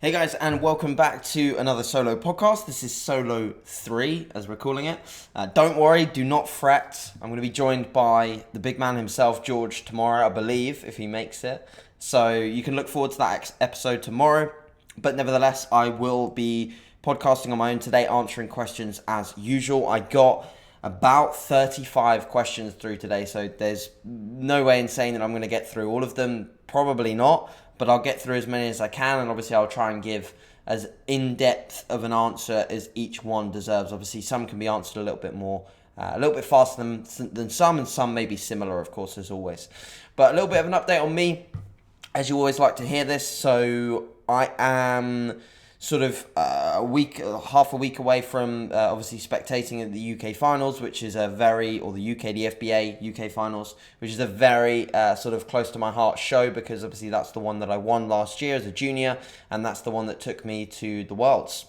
Hey guys, and welcome back to another solo podcast. This is solo 3, as we're calling it. Don't worry, do not fret. I'm going to be joined by the big man himself, George, tomorrow, I believe, if he makes it. So you can look forward to that episode tomorrow. But nevertheless, I will be podcasting on my own today, answering questions as usual. I got about 35 questions through today, so there's no way in saying that I'm going to get through all of them. Probably not. But I'll get through as many as I can, and obviously I'll try and give as in-depth of an answer as each one deserves. Obviously, some can be answered a little bit more, a little bit faster than some, and some may be similar, of course, as always. But a little bit of an update on me, as you always like to hear this. So I am sort of half a week away from obviously spectating at the UK finals, which is the UK DFBA UK finals, which is a very sort of close to my heart show, because obviously that's the one that I won last year as a junior, and that's the one that took me to the Worlds.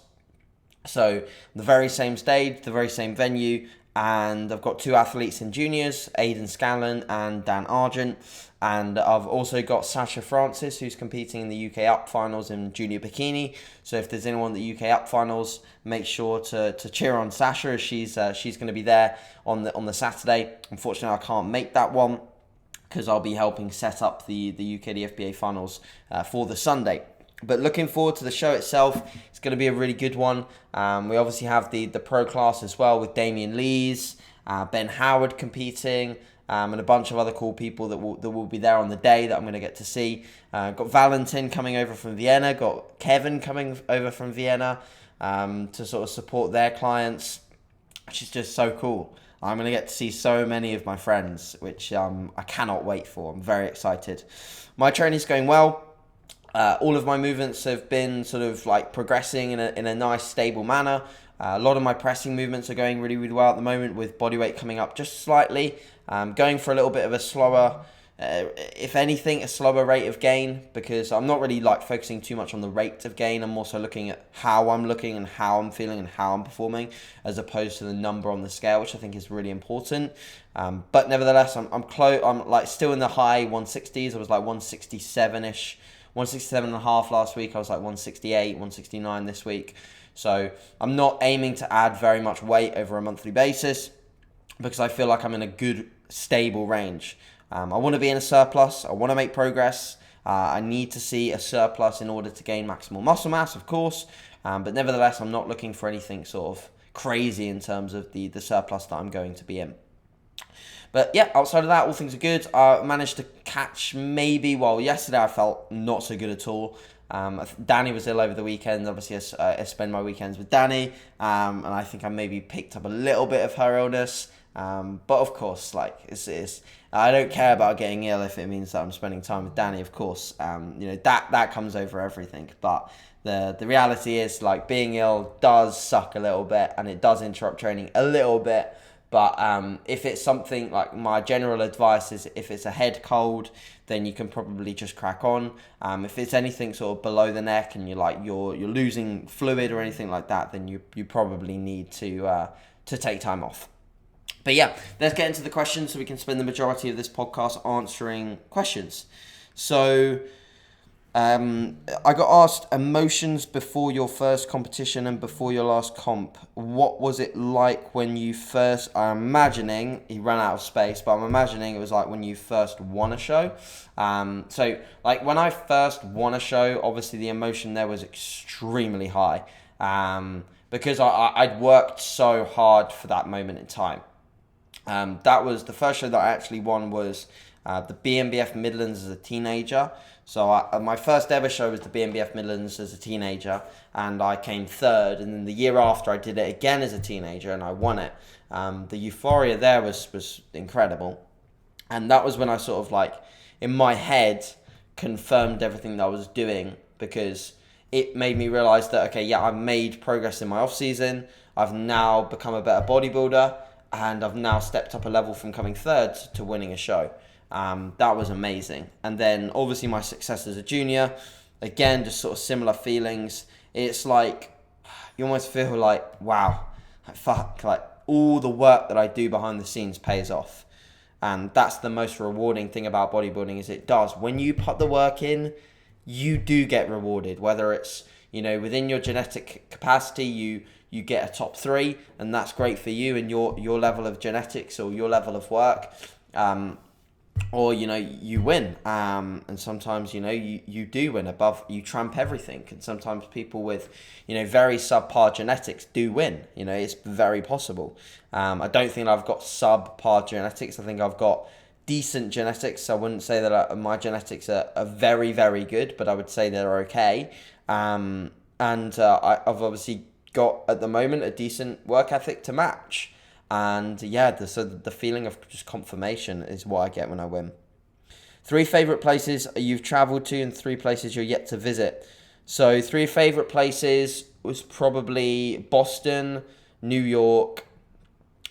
So the very same stage, the very same venue, and I've got two athletes in juniors, Aidan Scanlon and Dan Argent, and I've also got Sasha Francis, who's competing in the UK Up Finals in junior bikini. So if there's anyone at the UK Up Finals, make sure to cheer on Sasha, as she's going to be there on the Saturday. Unfortunately, I can't make that one because I'll be helping set up the UK DFBA Finals for the Sunday. But looking forward to the show itself. It's going to be a really good one. We obviously have the pro class as well, with Damien Lees, Ben Howard competing, and a bunch of other cool people that will be there on the day that I'm going to get to see. Got Valentin coming over from Vienna, got Kevin coming over from Vienna to sort of support their clients, which is just so cool. I'm going to get to see so many of my friends, which I cannot wait for. I'm very excited. My training's going well. All of my movements have been sort of like progressing in a nice, stable manner. A lot of my pressing movements are going really, really well at the moment, with body weight coming up just slightly. Going for a little bit of a slower, if anything, a slower rate of gain, because I'm not really like focusing too much on the rate of gain. I'm also looking at how I'm looking and how I'm feeling and how I'm performing, as opposed to the number on the scale, which I think is really important. But nevertheless, I'm close. I'm like still in the high 160s. I was like 167-ish. 167.5 last week. I was like 168, 169 this week. So I'm not aiming to add very much weight over a monthly basis, because I feel like I'm in a good, stable range. I want to be in a surplus. I want to make progress. I need to see a surplus in order to gain maximal muscle mass, of course. But nevertheless, I'm not looking for anything sort of crazy in terms of the surplus that I'm going to be in. But yeah, outside of that, all things are good. I managed to catch yesterday I felt not so good at all. Danny was ill over the weekend. Obviously, I spend my weekends with Danny, and I think I maybe picked up a little bit of her illness. But of course, like it's I don't care about getting ill if it means that I'm spending time with Danny. Of course, that comes over everything. But the reality is, like, being ill does suck a little bit, and it does interrupt training a little bit. But if it's something like, my general advice is, if it's a head cold, then you can probably just crack on. If it's anything sort of below the neck and you're losing fluid or anything like that, then you probably need to take time off. But yeah, let's get into the questions so we can spend the majority of this podcast answering questions. So I got asked, emotions before your first competition and before your last comp. What was it like when you first, I'm imagining, he ran out of space, but I'm imagining it was like when you first won a show. So like when I first won a show, obviously the emotion there was extremely high, because I'd worked so hard for that moment in time. That was the first show that I actually won, was the BNBF Midlands as a teenager. So my first ever show was the BNBF Midlands as a teenager, and I came third. And then the year after, I did it again as a teenager, and I won it. The euphoria there was incredible, and that was when I sort of, like, in my head, confirmed everything that I was doing, because it made me realize that, okay, yeah, I've made progress in my off season. I've now become a better bodybuilder, and I've now stepped up a level from coming third to winning a show. That was amazing. And then obviously my success as a junior, again, just sort of similar feelings. It's like, you almost feel like, wow, like all the work that I do behind the scenes pays off. And that's the most rewarding thing about bodybuilding, is it does. When you put the work in, you do get rewarded, whether it's, within your genetic capacity, you get a top 3, and that's great for you and your level of genetics or your level of work. Or you win, and sometimes you do win above, you trump everything, and sometimes people with very subpar genetics do win. It's very possible. I don't think I've got subpar genetics. I think I've got decent genetics. I wouldn't say that my genetics are very, very good, but I would say they're okay. And I've obviously got at the moment a decent work ethic to match. And so the feeling of just confirmation is what I get when I win. 3 favourite places you've travelled to and 3 places you're yet to visit. So 3 favourite places was probably Boston, New York,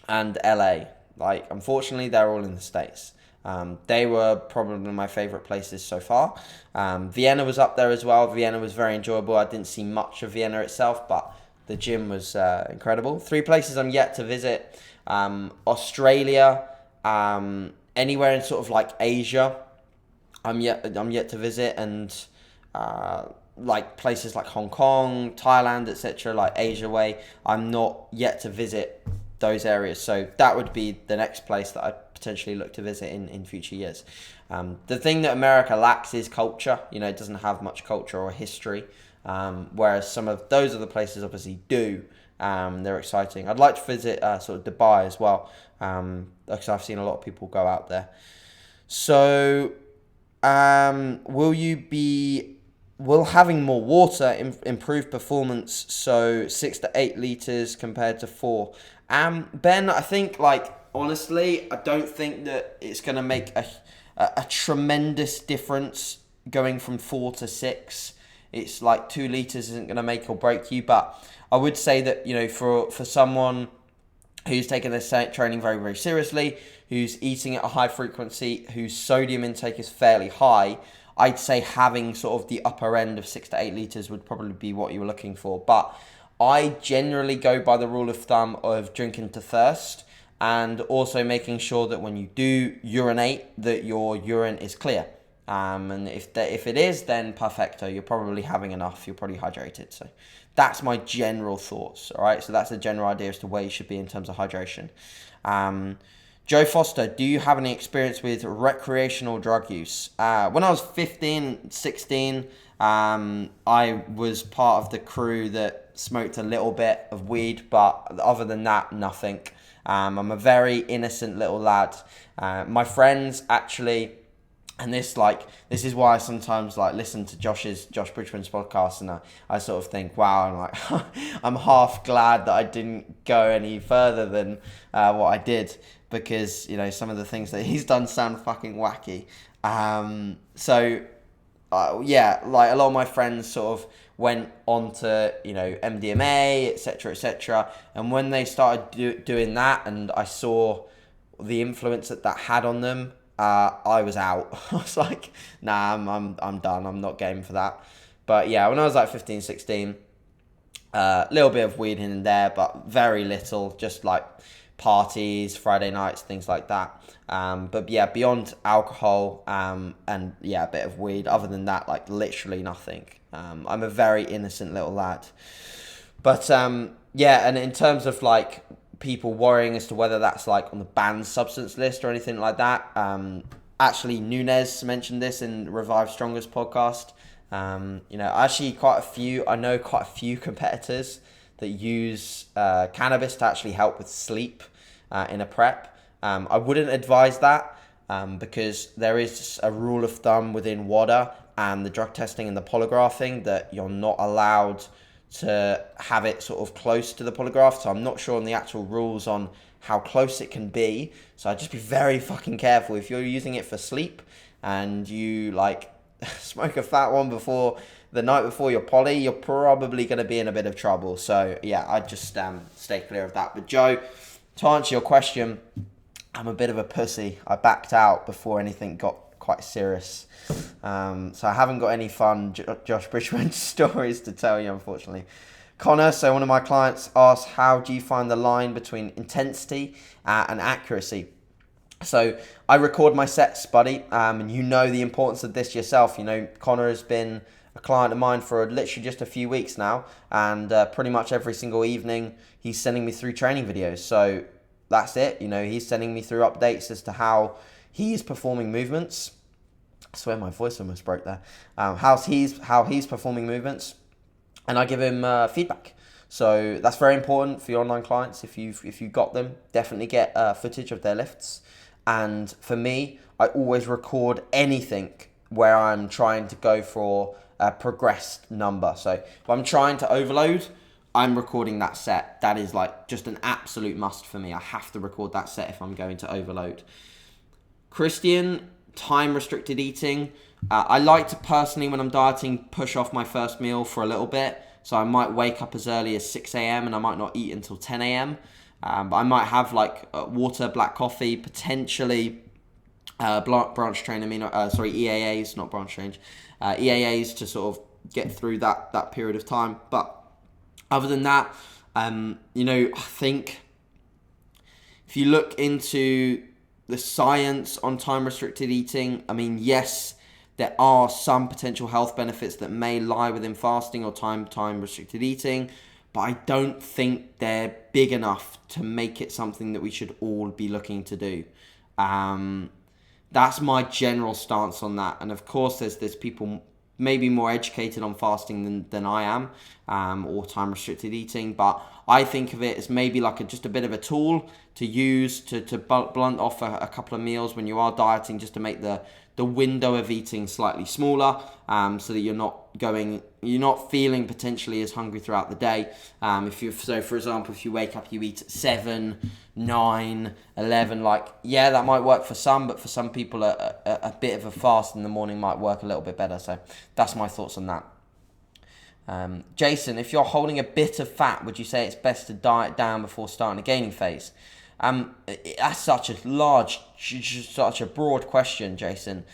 and LA. Unfortunately, they're all in the States. They were probably my favourite places so far. Vienna was up there as well. Vienna was very enjoyable. I didn't see much of Vienna itself, but the gym was incredible. 3 places I'm yet to visit. Australia, anywhere in sort of Asia, I'm yet to visit, and places like Hong Kong, Thailand, etc., Asia way, I'm not yet to visit those areas. So that would be the next place that I'd potentially look to visit in future years. The thing that America lacks is culture. It doesn't have much culture or history, whereas some of those other places obviously do. They're exciting. I'd like to visit sort of Dubai as well, because I've seen a lot of people go out there. So, will having more water improve performance? So 6 to 8 liters compared to 4. Ben, I think honestly, I don't think that it's going to make a tremendous difference going from 4 to 6. It's 2 liters isn't going to make or break you, but I would say that, for someone who's taking their training very, very seriously, who's eating at a high frequency, whose sodium intake is fairly high, I'd say having sort of the upper end of 6 to 8 liters would probably be what you were looking for. But I generally go by the rule of thumb of drinking to thirst, and also making sure that when you do urinate, that your urine is clear. And if it is, then perfecto. You're probably having enough. You're probably hydrated. So that's my general thoughts. All right. So that's a general idea as to where you should be in terms of hydration. Joe Foster, do you have any experience with recreational drug use? When I was 15, 16, I was part of the crew that smoked a little bit of weed, but other than that, nothing. I'm a very innocent little lad. My friends actually, and this is why I sometimes listen to Josh Bridgman's podcast, and I sort of think, wow, I'm half glad that I didn't go any further than what I did, because some of the things that he's done sound fucking wacky. A lot of my friends sort of went on to MDMA, etc., and when they started doing that, and I saw the influence that had on them, I was out. I was like, nah, I'm done. I'm not game for that. But yeah, when I was 15, 16, a little bit of weed in and there, but very little, just parties, Friday nights, things like that. But yeah, beyond alcohol, and a bit of weed, other than that, literally nothing. I'm a very innocent little lad. But and in terms of people worrying as to whether that's on the banned substance list or anything like that, actually Nunez mentioned this in Revive Strongest podcast. Actually I know quite a few competitors that use cannabis to actually help with sleep in a prep. I wouldn't advise that, because there is a rule of thumb within WADA and the drug testing and the polygraphing that you're not allowed to have it sort of close to the polygraph. So I'm not sure on the actual rules on how close it can be. So I'd just be very fucking careful. If you're using it for sleep and you smoke a fat one the night before your poly, you're probably going to be in a bit of trouble. So yeah, I'd just stay clear of that. But Joe, to answer your question, I'm a bit of a pussy. I backed out before anything got quite serious. So I haven't got any fun Josh Bridgman stories to tell you, unfortunately. Connor, so one of my clients asked, how do you find the line between intensity and accuracy? So I record my sets, buddy, and you know the importance of this yourself. Connor has been a client of mine for literally just a few weeks now, and pretty much every single evening he's sending me through training videos. So that's it. He's sending me through updates as to how he's performing movements. I swear my voice almost broke there. How he's performing movements, and I give him feedback. So that's very important for your online clients. If you've got them, definitely get footage of their lifts. And for me, I always record anything where I'm trying to go for a progressed number. So if I'm trying to overload, I'm recording that set. That is like just an absolute must for me. I have to record that set if I'm going to overload. Christian, time restricted eating. I like to personally, when I'm dieting, push off my first meal for a little bit. So I might wake up as early as 6 a.m. and I might not eat until 10 a.m. But I might have like water, black coffee, potentially branch train EAAs, not branch change, EAAs to sort of get through that period of time. But other than that, I think if you look into the science on time restricted eating, I mean, yes, there are some potential health benefits that may lie within fasting or time restricted eating, but I don't think they're big enough to make it something that we should all be looking to do. That's my general stance on that. And of course, there's people maybe more educated on fasting than I am, or time restricted eating, but I think of it as maybe like just a bit of a tool to use to blunt off a couple of meals when you are dieting, just to make the window of eating slightly smaller, so that you're not feeling potentially as hungry throughout the day. For example, if you wake up, you eat at 7, 9, 11, that might work for some, but for some people a bit of a fast in the morning might work a little bit better. So that's my thoughts on that. Jason, if you're holding a bit of fat, would you say it's best to diet down before starting a gaining phase? That's such a broad question, Jason.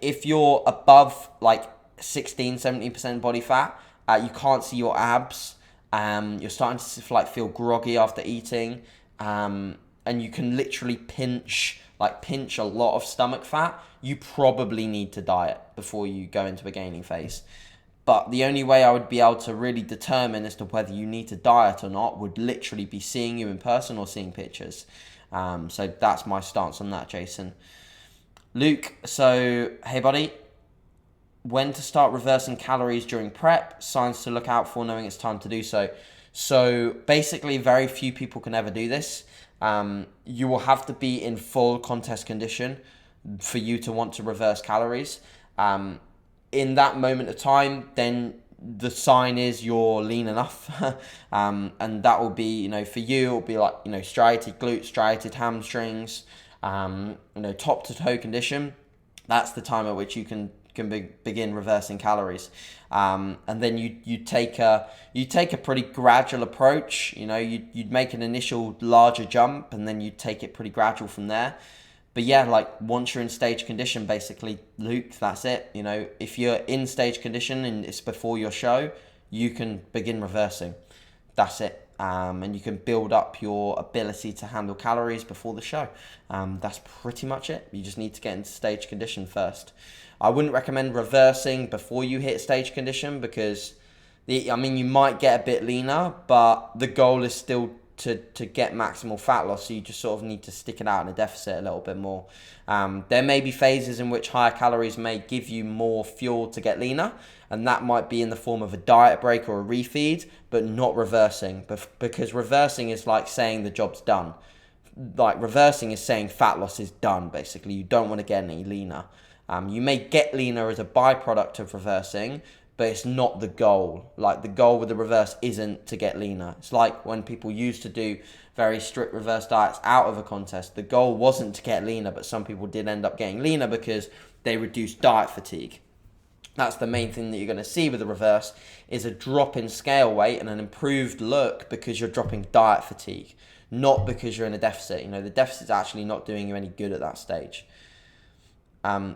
If you're above 16-17% body fat, you can't see your abs, you're starting to feel groggy after eating, and you can literally pinch a lot of stomach fat, you probably need to diet before you go into a gaining phase. But the only way I would be able to really determine as to whether you need to diet or not would literally be seeing you in person or seeing pictures. So that's my stance on that, Jason. Luke, so, hey buddy, when to start reversing calories during prep, signs to look out for knowing it's time to do so. So basically, very few people can ever do this. You will have to be in full contest condition for you to want to reverse calories. In that moment of time, then the sign is you're lean enough. And that will be, for you, it'll be striated glutes, striated hamstrings, top to toe condition. That's the time at which you can begin reversing calories. And then you take a pretty gradual approach. You'd make an initial larger jump and then you'd take it pretty gradual from there. But yeah, once you're in stage condition, basically, Luke, that's it. If you're in stage condition and it's before your show, you can begin reversing. That's it. And you can build up your ability to handle calories before the show. That's pretty much it. You just need to get into stage condition first. I wouldn't recommend reversing before you hit stage condition because, you might get a bit leaner, but the goal is still to get maximal fat loss, so you just sort of need to stick it out in a deficit a little bit more. There may be phases in which higher calories may give you more fuel to get leaner, and that might be in the form of a diet break or a refeed, but not reversing, because reversing is like saying the job's done. Reversing is saying fat loss is done, basically. You don't want to get any leaner. You may get leaner as a byproduct of reversing, but it's not the goal. The goal with the reverse isn't to get leaner. It's like when people used to do very strict reverse diets out of a contest. The goal wasn't to get leaner, but some people did end up getting leaner because they reduced diet fatigue. That's the main thing that you're going to see with the reverse, is a drop in scale weight and an improved look because you're dropping diet fatigue, not because you're in a deficit. The deficit's actually not doing you any good at that stage.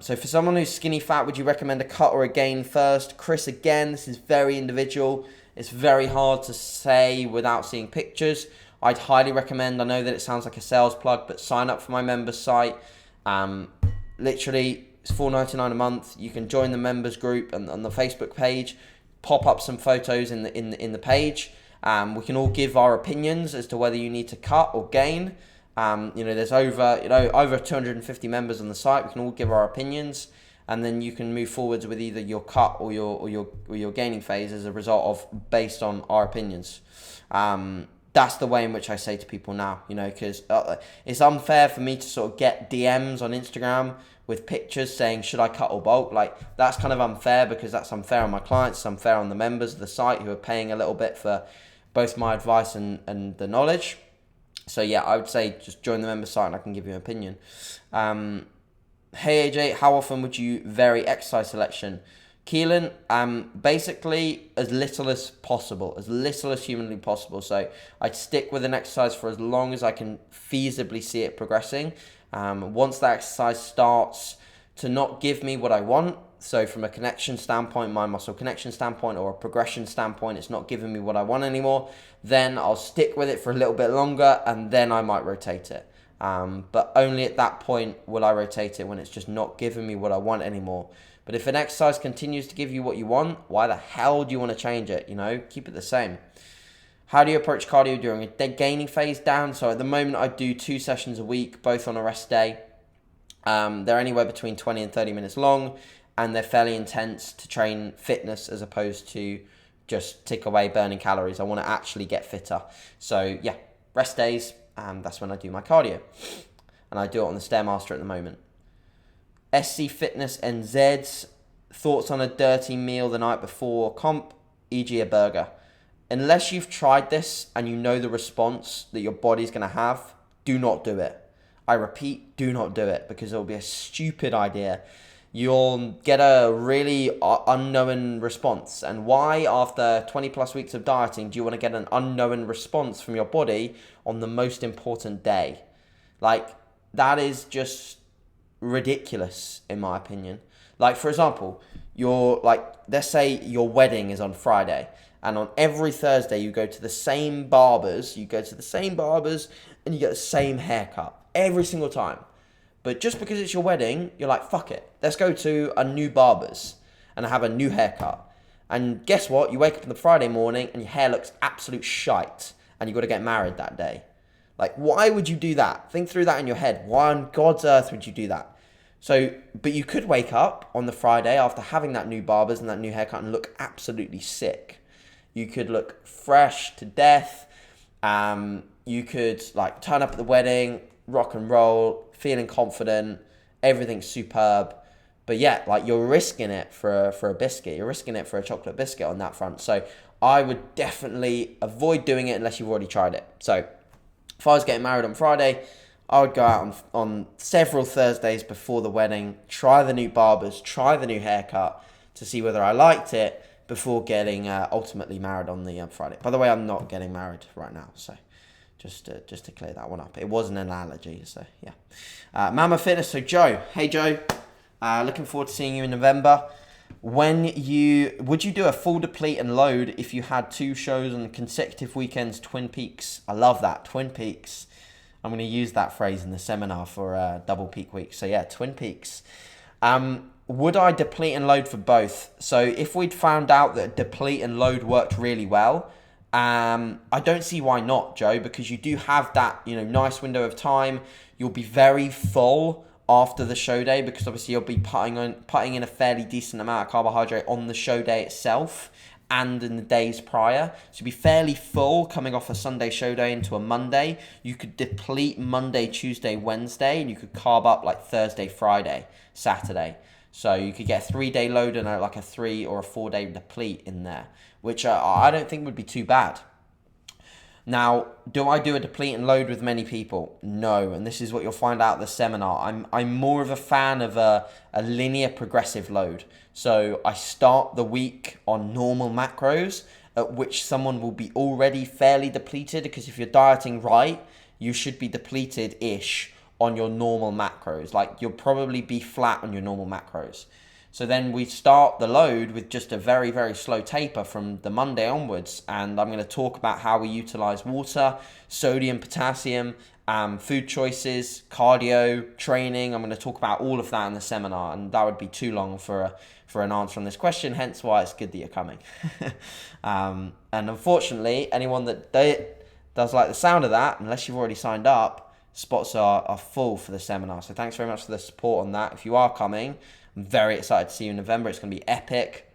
So for someone who's skinny fat, would you recommend a cut or a gain first? Chris, again, this is very individual. It's very hard to say without seeing pictures. I'd highly recommend, I know that it sounds like a sales plug, but sign up for my members site. Literally, It's $4.99 a month. You can join the members group and on the Facebook page, pop up some photos in the page. We can all give our opinions as to whether you need to cut or gain. There's over 250 members on the site. We can all give our opinions, and then you can move forwards with either your cut or your gaining phase as a result of based on our opinions. That's the way in which I say to people now, because it's unfair for me to sort of get DMs on Instagram with pictures saying, should I cut or bulk? Like, that's kind of unfair, because that's unfair on my clients, it's unfair on the members of the site who are paying a little bit for both my advice and the knowledge. So yeah, I would say just join the member site and I can give you an opinion. Hey AJ, how often would you vary exercise selection? Keelan, basically as little as possible, as little as humanly possible. So I'd stick with an exercise for as long as I can feasibly see it progressing. Once that exercise starts to not give me what I want, so from a connection standpoint, mind muscle connection standpoint, or a progression standpoint, it's not giving me what I want anymore, then I'll stick with it for a little bit longer and then I might rotate it. But only at that point will I rotate it, when it's just not giving me what I want anymore. But if an exercise continues to give you what you want, why the hell do you want to change it? Keep it the same. How do you approach cardio during a gaining phase? Down. So at the moment, I do 2 sessions a week, both on a rest day. They're anywhere between 20 and 30 minutes long, and they're fairly intense to train fitness as opposed to just tick away burning calories. I want to actually get fitter. So yeah, rest days, that's when I do my cardio. And I do it on the Stairmaster at the moment. SC Fitness NZ's thoughts on a dirty meal the night before comp, e.g. a burger. Unless you've tried this and you know the response that your body's going to have, do not do it. I repeat, do not do it, because it will be a stupid idea. You'll get a really unknown response. And why, after 20 plus weeks of dieting, do you want to get an unknown response from your body on the most important day? Like, that is just ridiculous, in my opinion. Like, for example, let's say your wedding is on Friday, and on every Thursday you go to the same barbers, and you get the same haircut every single time. But just because it's your wedding, you're like, fuck it, let's go to a new barber's and have a new haircut. And guess what? You wake up on the Friday morning and your hair looks absolute shite, and you've got to get married that day. Like, why would you do that? Think through that in your head. Why on God's earth would you do that? So, but you could wake up on the Friday after having that new barber's and that new haircut and look absolutely sick. You could look fresh to death. You could turn up at the wedding, rock and roll, feeling confident, everything's superb. But yeah, you're risking it for a biscuit. You're risking it for a chocolate biscuit on that front. So I would definitely avoid doing it unless you've already tried it. So if I was getting married on Friday, I would go out on several Thursdays before the wedding, try the new barbers, try the new haircut to see whether I liked it before getting ultimately married on the Friday. By the way, I'm not getting married right now, so just to clear that one up. It was an analogy, so yeah. Mama Fitness, so Joe. Hey Joe, looking forward to seeing you in November. Would you do a full deplete and load if you had 2 shows on consecutive weekends, Twin Peaks? I love that, Twin Peaks. I'm going to use that phrase in the seminar for double peak week. So yeah, Twin Peaks. Would I deplete and load for both? So if we'd found out that deplete and load worked really well, I don't see why not, Joe, because you do have that, nice window of time. You'll be very full after the show day, because obviously you'll be putting in a fairly decent amount of carbohydrate on the show day itself and in the days prior. So you'll be fairly full coming off a Sunday show day into a Monday. You could deplete Monday, Tuesday, Wednesday, and you could carb up Thursday, Friday, Saturday. So you could get a 3-day load and a 3 or a 4-day deplete in there, which I don't think would be too bad. Now, do I do a deplete and load with many people? No, and this is what you'll find out at the seminar. I'm more of a fan of a linear progressive load. So I start the week on normal macros, at which someone will be already fairly depleted, because if you're dieting right, you should be depleted-ish on your normal macros. You'll probably be flat on your normal macros. So then we start the load with just a very, very slow taper from the Monday onwards. And I'm going to talk about how we utilize water, sodium, potassium, food choices, cardio, training. I'm going to talk about all of that in the seminar, and that would be too long for an answer on this question, hence why it's good that you're coming. And unfortunately, anyone that does like the sound of that, unless you've already signed up, spots are full for the seminar. So thanks very much for the support on that. If you are coming, I'm very excited to see you in November. It's going to be epic.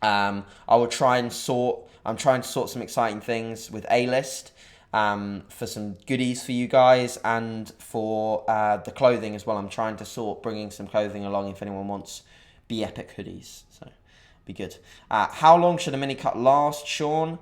I'm trying to sort some exciting things with A-List for some goodies for you guys, and for the clothing as well. I'm trying to bringing some clothing along if anyone wants Be Epic hoodies. So be good. How long should a mini cut last, Sean?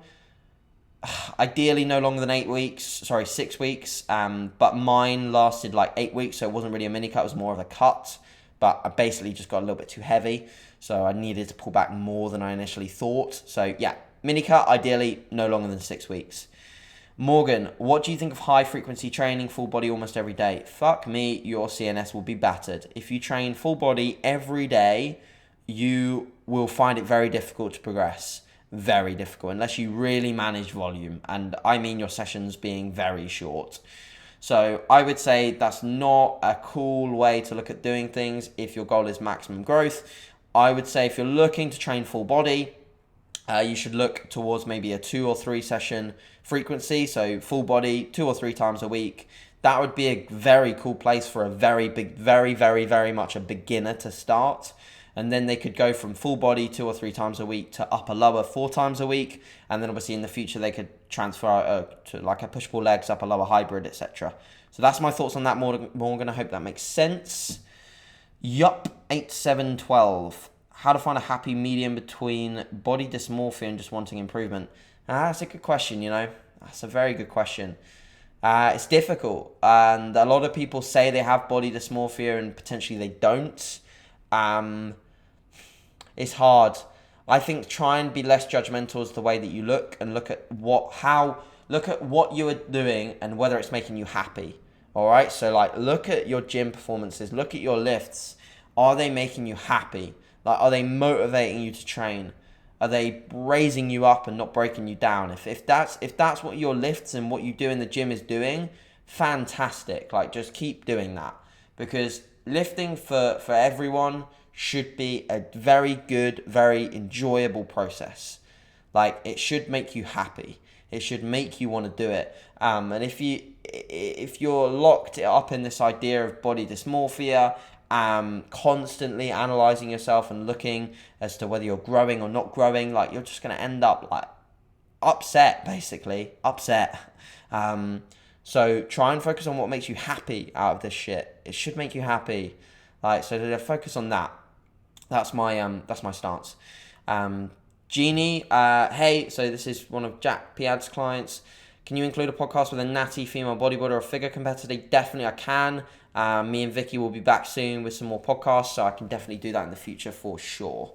Ideally no longer than 6 weeks. But mine lasted like 8 weeks, so it wasn't really a mini cut, it was more of a cut. But I basically just got a little bit too heavy, so I needed to pull back more than I initially thought. So yeah, mini cut, ideally no longer than 6 weeks. Morgan, what do you think of high frequency training, full body almost every day? Fuck me, your CNS will be battered. If you train full body every day, you will find it very difficult to progress. Very difficult, unless you really manage volume. And I mean your sessions being very short. So I would say that's not a cool way to look at doing things if your goal is maximum growth. I would say if you're looking to train full body, you should look towards maybe a 2 or 3 session frequency. So full body, 2 or 3 times a week. That would be a very cool place for a very much a beginner to start. And then they could go from full body 2 or 3 times a week to upper lower 4 times a week. And then obviously in the future, they could transfer to like a push-pull legs, upper lower hybrid, etc. So that's my thoughts on that, Morgan. I hope that makes sense. Yup, 8712. How to find a happy medium between body dysmorphia and just wanting improvement? That's a good question, That's a very good question. It's difficult. And a lot of people say they have body dysmorphia and potentially they don't. It's hard. I think try and be less judgmental as the way that you look, and look at what you are doing and whether it's making you happy. All right. So like, look at your gym performances, look at your lifts. Are they making you happy? Like, are they motivating you to train? Are they raising you up and not breaking you down? If that's what your lifts and what you do in the gym is doing, fantastic. Like, just keep doing that, because lifting for everyone should be a very good, very enjoyable process. Like, it should make you happy. It should make you want to do it. And if you're locked up in this idea of body dysmorphia, constantly analyzing yourself and looking as to whether you're growing or not growing, like, you're just going to end up like upset, basically. So try and focus on what makes you happy out of this shit. It should make you happy. Like, so to focus on that. That's my stance. Jeannie, hey, so this is one of Jack Piad's clients. Can you include a podcast with a natty female bodybuilder or figure competitor? Definitely I can. Me and Vicky will be back soon with some more podcasts, so I can definitely do that in the future for sure.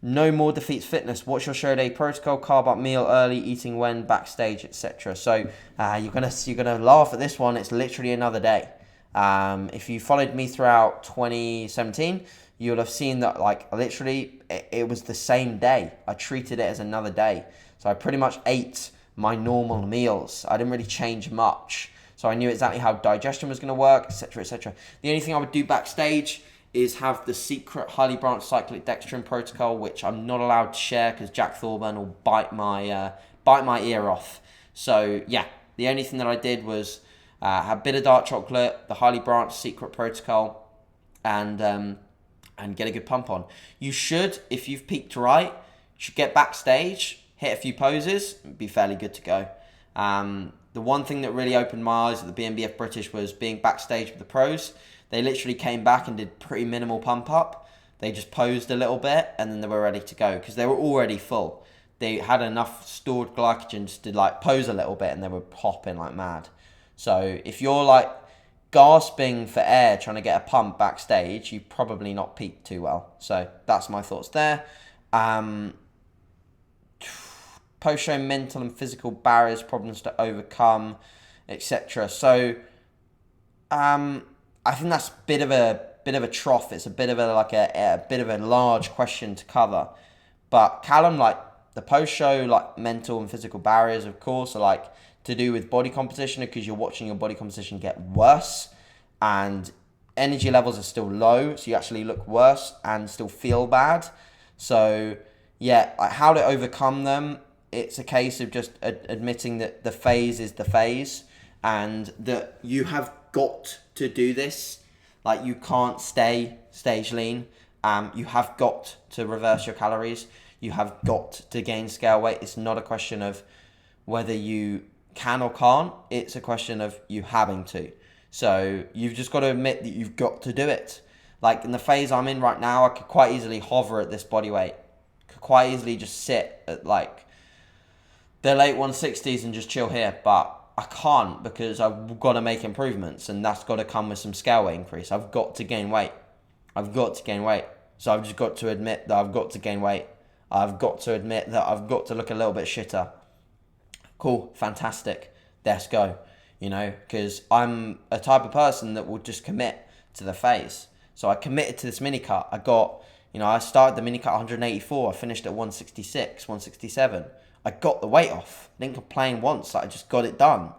No More Defeats Fitness. What's your show day protocol? Carb up, meal early, eating when, backstage, etc. So you're gonna laugh at this one. It's literally another day. If you followed me throughout 2017, you'll have seen that, like, literally it was the same day. I treated it as another day. So I pretty much ate my normal meals. I didn't really change much. So I knew exactly how digestion was going to work, etc., etc. The only thing I would do backstage is have the secret highly branched cyclic dextrin protocol, which I'm not allowed to share because Jack Thorburn will bite my ear off. So yeah, the only thing that I did was have a bit of dark chocolate, the highly branched secret protocol, and get a good pump on. You should, if you've peaked right, you should get backstage, hit a few poses, be fairly good to go. The one thing that really opened my eyes at the BNBF British was being backstage with the pros. They literally came back and did pretty minimal pump up. They just posed a little bit and then they were ready to go because they were already full. They had enough stored glycogen just to like pose a little bit and they were popping like mad. So if you're like gasping for air trying to get a pump backstage, you probably not peaked too well. So that's my thoughts there. Post-show mental and physical barriers, problems to overcome, etc. So I think that's a bit of a trough. It's a bit of a large question to cover. But Callum, like the post-show, like mental and physical barriers, of course, are like to do with body composition, because you're watching your body composition get worse and energy levels are still low, so you actually look worse and still feel bad. So yeah, how to overcome them, it's a case of just admitting that the phase is the phase and that you have got to do this. Like, you can't stay stage lean. You have got to reverse your calories. You have got to gain scale weight. It's not a question of whether you can or can't. It's a question of you having to. So you've just got to admit that you've got to do it. Like, in the phase I'm in right now, I could quite easily hover at this body weight. Could quite easily just sit at like the late 160s and just chill here. But I can't, because I've got to make improvements, and that's got to come with some scale weight increase. I've got to gain weight. So I've just got to admit that I've got to gain weight. I've got to admit that I've got to look a little bit shitter. Cool, fantastic. Let's go. Because I'm a type of person that will just commit to the phase. So I committed to this mini cut. I started the mini cut 184. I finished at 166, 167. I got the weight off. Didn't complain once. I just got it done.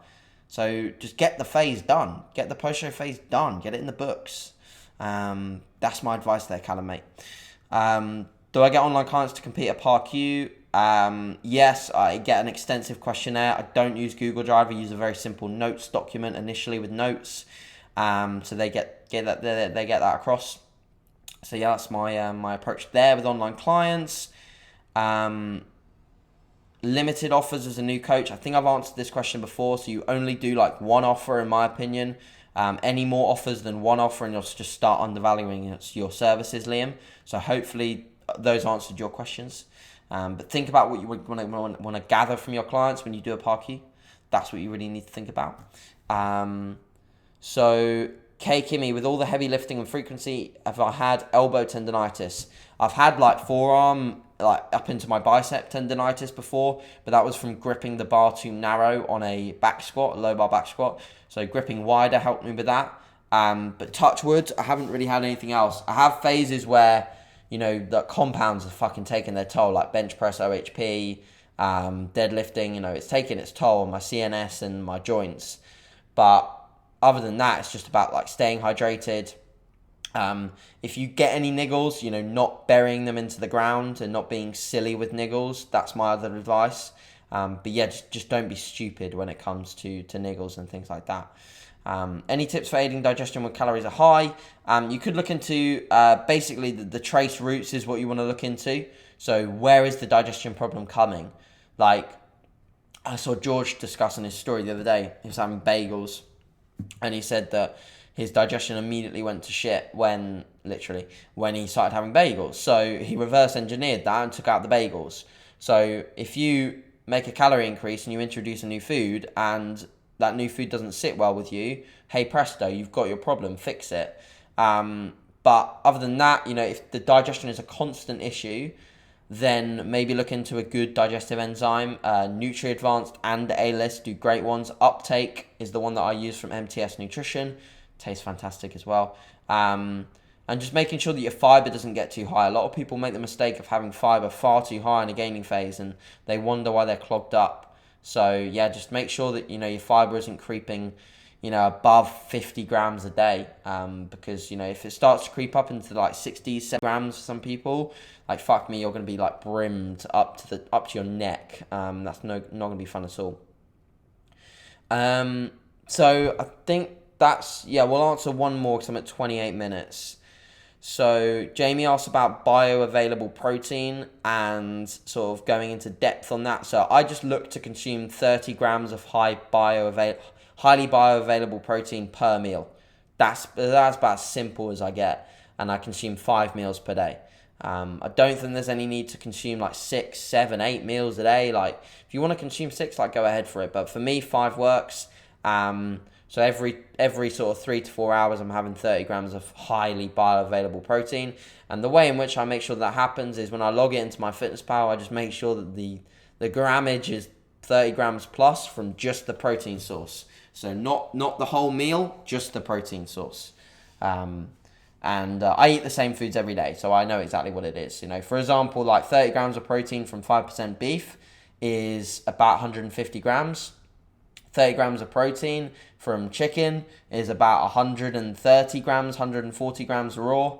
So just get the phase done. Get the post-show phase done. Get it in the books. That's my advice there, Callum, mate. Do I get online clients to compete at ParQ? Yes, I get an extensive questionnaire. I don't use Google Drive. I use a very simple notes document initially with notes. So they get that across. So yeah, that's my approach there with online clients. Limited offers as a new coach. I think I've answered this question before. So you only do like one offer, in my opinion. Any more offers than one offer, and you'll just start undervaluing your services, Liam. So hopefully those answered your questions. But think about what you want to gather from your clients when you do a ParQ. That's what you really need to think about. So K Kimmy, with all the heavy lifting and frequency, have I had elbow tendonitis? I've had like forearm, like up into my bicep tendonitis before, but that was from gripping the bar too narrow on a back squat, a low bar back squat. So gripping wider helped me with that. But touch wood, I haven't really had anything else. I have phases where, the compounds are fucking taking their toll, like bench press, OHP, deadlifting, it's taking its toll on my CNS and my joints. But other than that, it's just about like staying hydrated. If you get any niggles, not burying them into the ground and not being silly with niggles. That's my other advice. But yeah, just don't be stupid when it comes to niggles and things like that. Any tips for aiding digestion when calories are high? You could look into basically the trace routes is what you want to look into. So where is the digestion problem coming? Like, I saw George discussing his story the other day. He was having bagels, and he said that his digestion immediately went to shit when he started having bagels. So he reverse engineered that and took out the bagels. So if you make a calorie increase and you introduce a new food and that new food doesn't sit well with you, hey presto, you've got your problem, fix it. But other than that, if the digestion is a constant issue, then maybe look into a good digestive enzyme. Nutri-Advanced and A-List do great ones. Uptake is the one that I use from MTS Nutrition. Tastes fantastic as well. And just making sure that your fiber doesn't get too high. A lot of people make the mistake of having fiber far too high in a gaining phase, and they wonder why they're clogged up. So yeah, just make sure that your fiber isn't creeping above 50 grams a day, because if it starts to creep up into like 60, 70 grams for some people, like fuck me, you're going to be like brimmed up to your neck. That's not going to be fun at all. So I think we'll answer one more because I'm at 28 minutes. So Jamie asked about bioavailable protein and sort of going into depth on that. So I just look to consume 30 grams of highly bioavailable protein per meal. That's about as simple as I get, and I consume 5 meals per day. I don't think there's any need to consume like 6, 7, 8 meals a day. Like if you want to consume 6, like go ahead for it. But for me, 5 works. So every sort of 3 to 4 hours, I'm having 30 grams of highly bioavailable protein. And the way in which I make sure that happens is when I log it into my FitnessPal, I just make sure that the grammage is 30 grams plus from just the protein source. So not the whole meal, just the protein source. And I eat the same foods every day, so I know exactly what it is. For example, like 30 grams of protein from 5% beef is about 150 grams. 30 grams of protein from chicken is about 130 grams, 140 grams raw.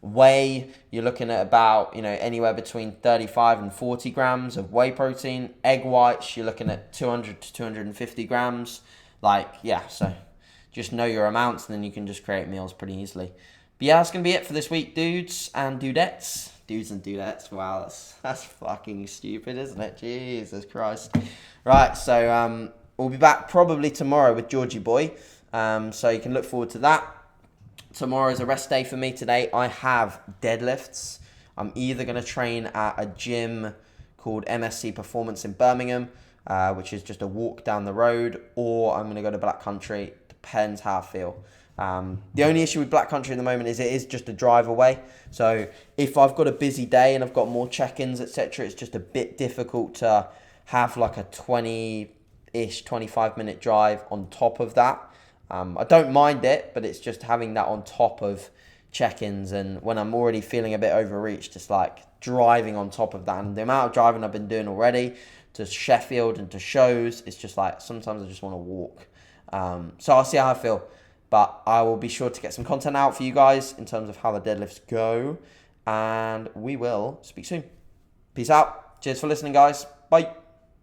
Whey, you're looking at about, anywhere between 35 and 40 grams of whey protein. Egg whites, you're looking at 200 to 250 grams. So just know your amounts, and then you can just create meals pretty easily. But yeah, that's going to be it for this week, dudes and dudettes. Dudes and dudettes, wow, that's fucking stupid, isn't it? Jesus Christ. Right, so we'll be back probably tomorrow with Georgie Boy. So you can look forward to that. Tomorrow is a rest day for me. Today I have deadlifts. I'm either going to train at a gym called MSC Performance in Birmingham, which is just a walk down the road, or I'm going to go to Black Country. Depends how I feel. The only issue with Black Country at the moment is it is just a drive away. So if I've got a busy day and I've got more check-ins, etc., it's just a bit difficult to have like a 20-ish, 25-minute drive on top of that. I don't mind it, but it's just having that on top of check-ins, and when I'm already feeling a bit overreached, just like driving on top of that. And the amount of driving I've been doing already to Sheffield and to shows, it's just like sometimes I just want to walk. So I'll see how I feel. But I will be sure to get some content out for you guys in terms of how the deadlifts go. And we will speak soon. Peace out. Cheers for listening, guys. Bye.